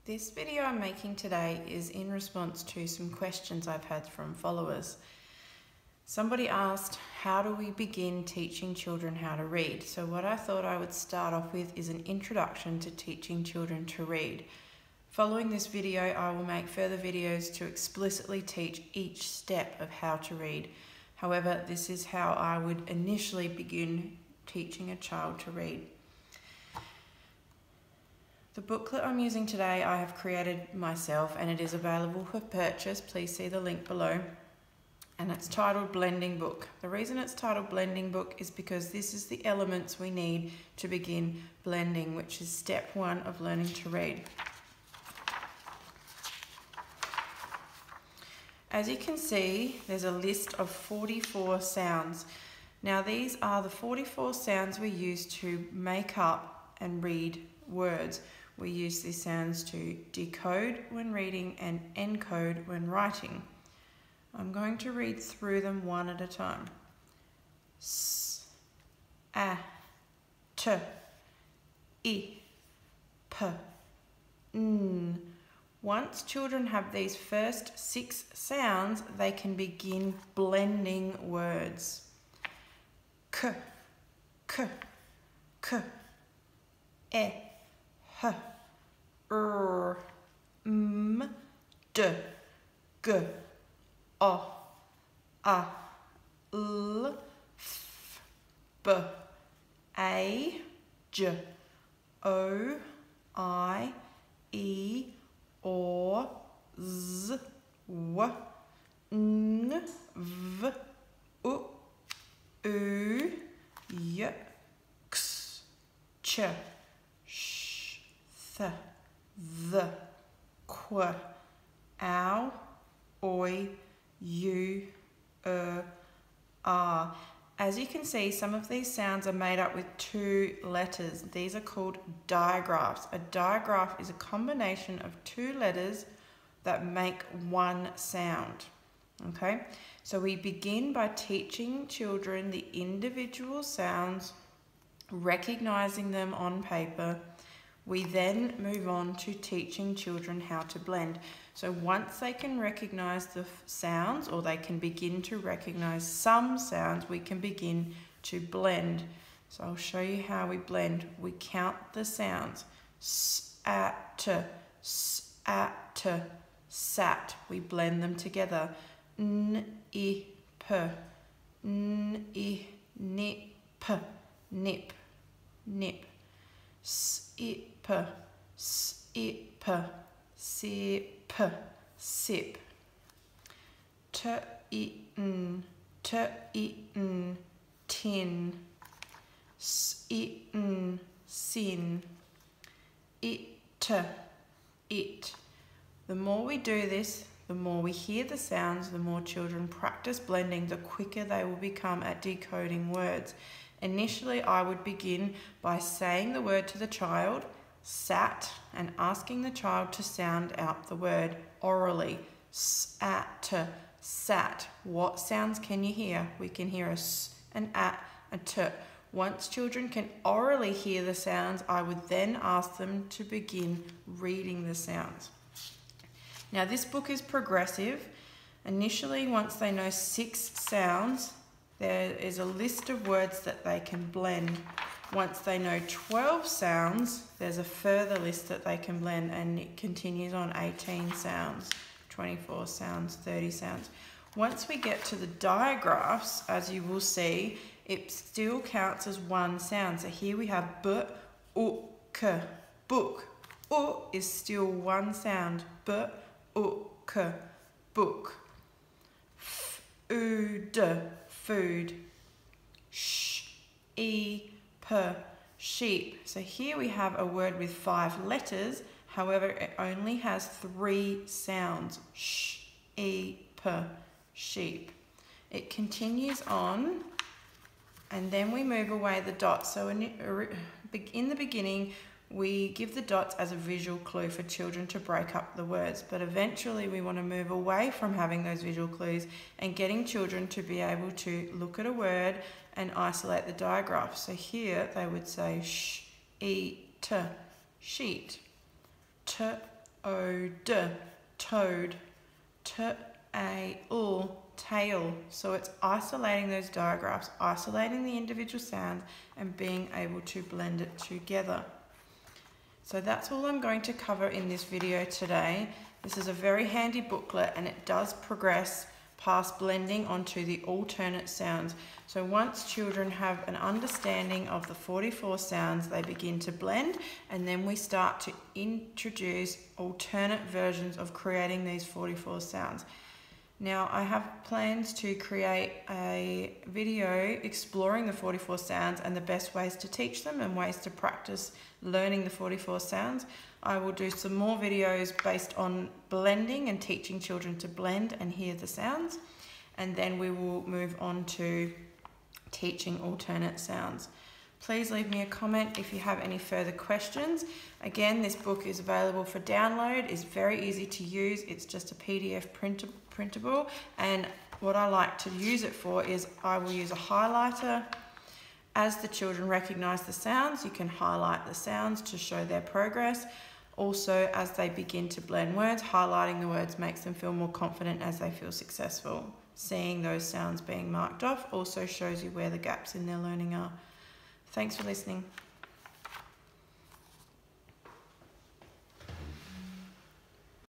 This video I'm making today is in response to some questions I've had from followers. Somebody asked, how do we begin teaching children how to read? So what I thought I would start off with is an introduction to teaching children to read. Following this video, I will make further videos to explicitly teach each step of how to read. However, this is how I would initially begin teaching a child to read. The booklet I'm using today I have created myself and it is available for purchase. Please see the link below. And it's titled Blending Book. The reason it's titled Blending Book is because this is the elements we need to begin blending, which is step one of learning to read. As you can see, there's a list of 44 sounds. Now these are the 44 sounds we use to make up and read words. We use these sounds to decode when reading and encode when writing. I'm going to read through them one at a time. S, A, T, I, P, N. Once children have these first 6 sounds, they can begin blending words. K, K, K, E, H, R, M, D, G, O, A, L, F, B, A, J, O, I, E, O, Z, W, N, V, U, U, Y, X, Ch, Sh, Th, Th, Qu, Ow, Oi, U, R. As you can see, some of these sounds are made up with 2 letters. These are called digraphs. A digraph is a combination of 2 letters that make one sound. Okay, so we begin by teaching children the individual sounds, recognizing them on paper. We then move on to teaching children how to blend. So once they can recognize the sounds, or they can begin to recognize some sounds, we can begin to blend. So I'll show you how we blend. We count the sounds. S, A, T, S, A, T, sat. We blend them together. N, I, P, N, I, nip, nip, nip. S, I, P, S, I, P, sip, sip. T, I, N, T, I, N, tin. S, I, N, sin. It, it. The more we do this, the more we hear the sounds, the more children practice blending, the quicker they will become at decoding words. Initially, I would begin by saying the word to the child, sat, and asking the child to sound out the word orally. Sat, sat. What sounds can you hear? We can hear a s, an a t. Once children can orally hear the sounds, I would then ask them to begin reading the sounds. Now this book is progressive. Initially, once they know 6 sounds, there is a list of words that they can blend. Once they know 12 sounds, there's a further list that they can blend, and it continues on 18 sounds, 24 sounds, 30 sounds. Once we get to the digraphs, as you will see, it still counts as 1 sound. So here we have b, u, k, book. U is still 1 sound. B, u, k, book. F, u, d, food. Sh, e, p, sheep. So here we have a word with 5 letters. However, it only has 3 sounds. Sh, e, p, sheep. It continues on, and then we move away the dots. So in the beginning, we give the dots as a visual clue for children to break up the words, but eventually we want to move away from having those visual clues and getting children to be able to look at a word and isolate the digraph. So here they would say sh, e, t, sheet. T, ode, toad, t-a-l, tail. So it's isolating those digraphs, isolating the individual sounds and being able to blend it together. So that's all I'm going to cover in this video today. This is a very handy booklet and it does progress past blending onto the alternate sounds. So once children have an understanding of the 44 sounds, they begin to blend, and then we start to introduce alternate versions of creating these 44 sounds. Now I have plans to create a video exploring the 44 sounds and the best ways to teach them and ways to practice learning the 44 sounds. I will do some more videos based on blending and teaching children to blend and hear the sounds, and then we will move on to teaching alternate sounds. Please leave me a comment if you have any further questions. Again, this book is available for download. It's very easy to use. It's just a PDF printable, and what I like to use it for is I will use a highlighter. As the children recognize the sounds, you can highlight the sounds to show their progress. Also, as they begin to blend words, highlighting the words makes them feel more confident as they feel successful. Seeing those sounds being marked off also shows you where the gaps in their learning are. Thanks for listening.